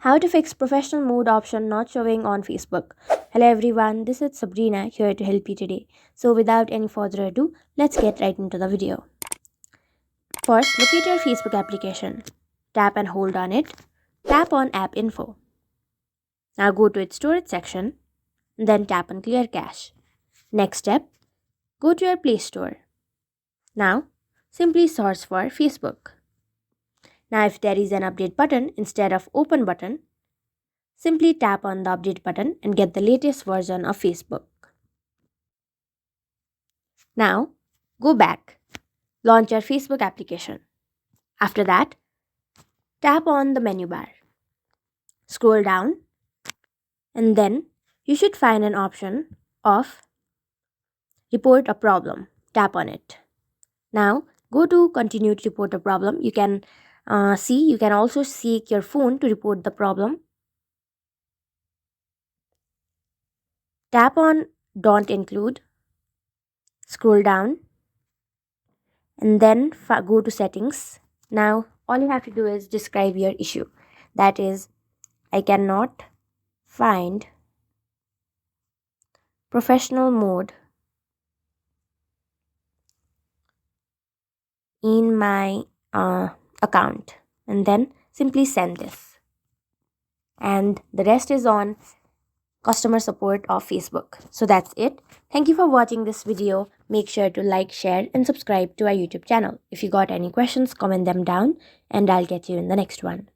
How to fix professional mode option not showing on Facebook. Hello everyone, this is Sabrina here to help you today. So without any further ado, let's get right into the video. First, locate your Facebook application. Tap and hold on it. Tap on App Info. Now go to its storage section. Then tap on Clear Cache. Next step, go to your Play Store. Now, simply search for Facebook. Now if there is an update button instead of open button, simply tap on the update button and get the latest version of Facebook. Now, go back. Launch your Facebook application. After that, tap on the menu bar. Scroll down and then you should find an option of Report a Problem. Tap on it. Now, go to Continue to report a problem. You can you can also seek your phone to report the problem. Tap on Don't Include. Scroll down and then go to Settings. Now, all you have to do is describe your issue. That is, I cannot find professional mode in my account, and then simply send this. And the rest is on customer support of Facebook. So that's it. Thank you for watching this video. Make sure to like, share and subscribe to our YouTube channel. If you got any questions, comment them down and I'll get you in the next one.